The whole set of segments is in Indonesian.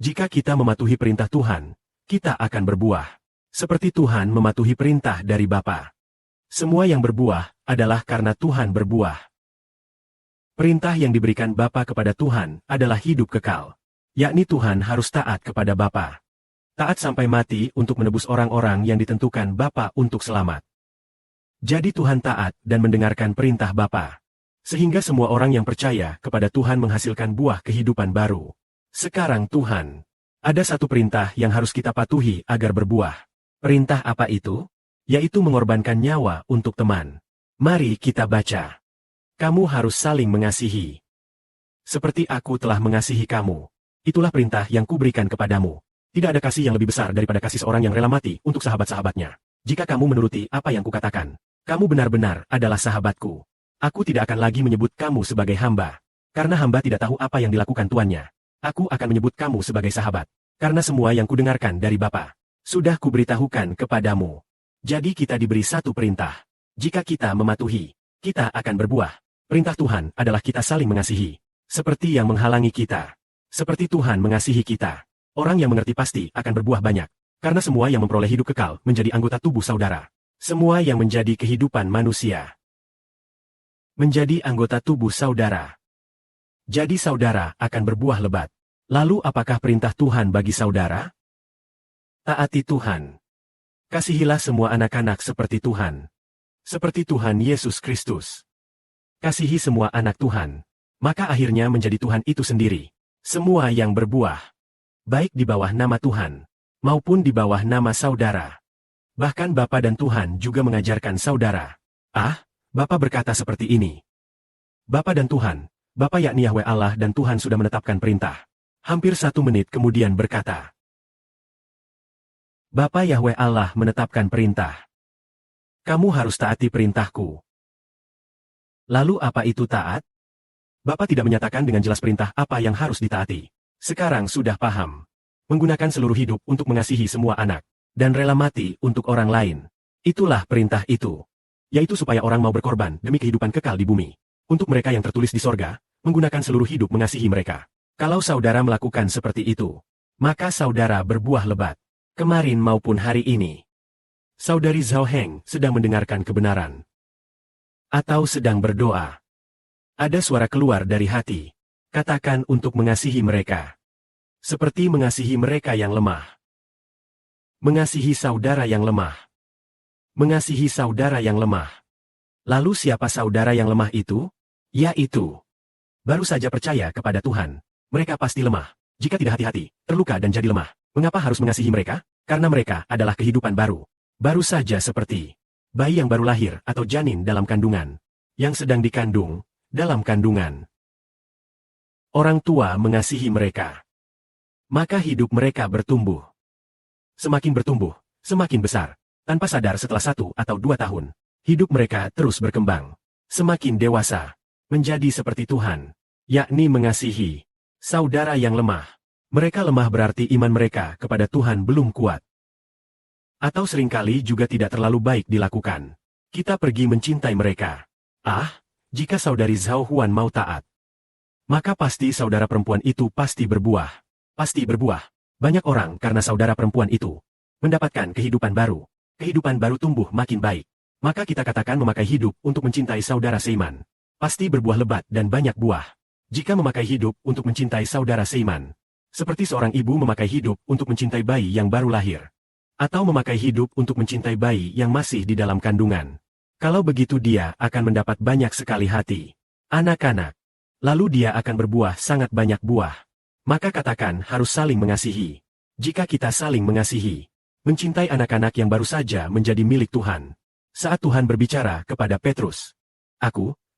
Jika kita mematuhi perintah Tuhan, kita akan berbuah. Seperti Tuhan mematuhi perintah dari Bapa. Semua yang berbuah adalah karena Tuhan berbuah. Perintah yang diberikan Bapa kepada Tuhan adalah hidup kekal. Yakni Tuhan harus taat kepada Bapa. Taat sampai mati untuk menebus orang-orang yang ditentukan Bapa untuk selamat. Jadi Tuhan taat dan mendengarkan perintah Bapa. Sehingga semua orang yang percaya kepada Tuhan menghasilkan buah kehidupan baru. Sekarang Tuhan, ada satu perintah yang harus kita patuhi agar berbuah. Perintah apa itu? Yaitu mengorbankan nyawa untuk teman. Mari kita baca. Kamu harus saling mengasihi. Seperti aku telah mengasihi kamu. Itulah perintah yang kuberikan kepadamu. Tidak ada kasih yang lebih besar daripada kasih seorang yang rela mati untuk sahabat-sahabatnya. Jika kamu menuruti apa yang kukatakan, kamu benar-benar adalah sahabatku. Aku tidak akan lagi menyebut kamu sebagai hamba. Karena hamba tidak tahu apa yang dilakukan tuannya. Aku akan menyebut kamu sebagai sahabat. Karena semua yang kudengarkan dari Bapa sudah kuberitahukan kepadamu. Jadi kita diberi satu perintah. Jika kita mematuhi, kita akan berbuah. Perintah Tuhan adalah kita saling mengasihi. Seperti yang menghalangi kita. Seperti Tuhan mengasihi kita. Orang yang mengerti pasti akan berbuah banyak. Karena semua yang memperoleh hidup kekal menjadi anggota tubuh saudara. Semua yang menjadi kehidupan manusia menjadi anggota tubuh saudara. Jadi saudara akan berbuah lebat. Lalu apakah perintah Tuhan bagi saudara? Taati Tuhan. Kasihilah semua anak-anak seperti Tuhan. Seperti Tuhan Yesus Kristus. Kasihi semua anak Tuhan. Maka akhirnya menjadi Tuhan itu sendiri. Semua yang berbuah. Baik di bawah nama Tuhan. Maupun di bawah nama saudara. Bahkan Bapa dan Tuhan juga mengajarkan saudara. Bapa berkata seperti ini. Bapa dan Tuhan. Bapa yakni Yahweh Allah dan Tuhan sudah menetapkan perintah. Hampir 1 menit kemudian berkata. Bapa Yahweh Allah menetapkan perintah. Kamu harus taati perintahku. Lalu apa itu taat? Bapa tidak menyatakan dengan jelas perintah apa yang harus ditaati. Sekarang sudah paham. Menggunakan seluruh hidup untuk mengasihi semua anak. Dan rela mati untuk orang lain. Itulah perintah itu. Yaitu supaya orang mau berkorban demi kehidupan kekal di bumi. Untuk mereka yang tertulis di sorga, menggunakan seluruh hidup mengasihi mereka. Kalau saudara melakukan seperti itu, maka saudara berbuah lebat. Kemarin maupun hari ini. Saudari Zhao Heng sedang mendengarkan kebenaran. Atau sedang berdoa. Ada suara keluar dari hati. Katakan untuk mengasihi mereka. Seperti mengasihi mereka yang lemah. Mengasihi saudara yang lemah. Mengasihi saudara yang lemah. Lalu siapa saudara yang lemah itu? Yaitu. Baru saja percaya kepada Tuhan. Mereka pasti lemah. Jika tidak hati-hati, terluka dan jadi lemah. Mengapa harus mengasihi mereka? Karena mereka adalah kehidupan baru. Baru saja seperti bayi yang baru lahir atau janin dalam kandungan. Yang sedang dikandung dalam kandungan. Orang tua mengasihi mereka. Maka hidup mereka bertumbuh. Semakin bertumbuh, semakin besar. Tanpa sadar setelah 1 atau 2 tahun. Hidup mereka terus berkembang. Semakin dewasa. Menjadi seperti Tuhan. Yakni mengasihi saudara yang lemah. Mereka lemah berarti iman mereka kepada Tuhan belum kuat. Atau seringkali juga tidak terlalu baik dilakukan. Kita pergi mencintai mereka. Jika saudari Zhao Huan mau taat. Maka pasti saudara perempuan itu pasti berbuah. Pasti berbuah. Banyak orang karena saudara perempuan itu mendapatkan kehidupan baru. Kehidupan baru tumbuh makin baik. Maka kita katakan memakai hidup untuk mencintai saudara seiman. Pasti berbuah lebat dan banyak buah. Jika memakai hidup untuk mencintai saudara seiman. Seperti seorang ibu memakai hidup untuk mencintai bayi yang baru lahir. Atau memakai hidup untuk mencintai bayi yang masih di dalam kandungan. Kalau begitu dia akan mendapat banyak sekali hati. Anak-anak. Lalu dia akan berbuah sangat banyak buah. Maka katakan harus saling mengasihi. Jika kita saling mengasihi. Mencintai anak-anak yang baru saja menjadi milik Tuhan. Saat Tuhan berbicara kepada Petrus.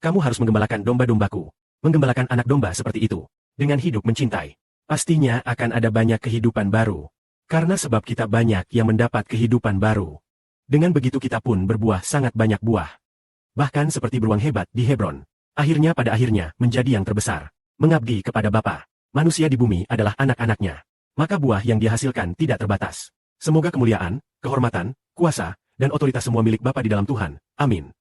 Kamu harus menggembalakan domba-dombaku. Menggembalakan anak domba seperti itu. Dengan hidup mencintai. Pastinya akan ada banyak kehidupan baru. Karena sebab kita banyak yang mendapat kehidupan baru. Dengan begitu kita pun berbuah sangat banyak buah. Bahkan seperti beruang hebat di Hebron. Akhirnya pada akhirnya menjadi yang terbesar. Mengabdi kepada Bapa. Manusia di bumi adalah anak-anaknya. Maka buah yang dihasilkan tidak terbatas. Semoga kemuliaan, kehormatan, kuasa, dan otoritas semua milik Bapa di dalam Tuhan. Amin.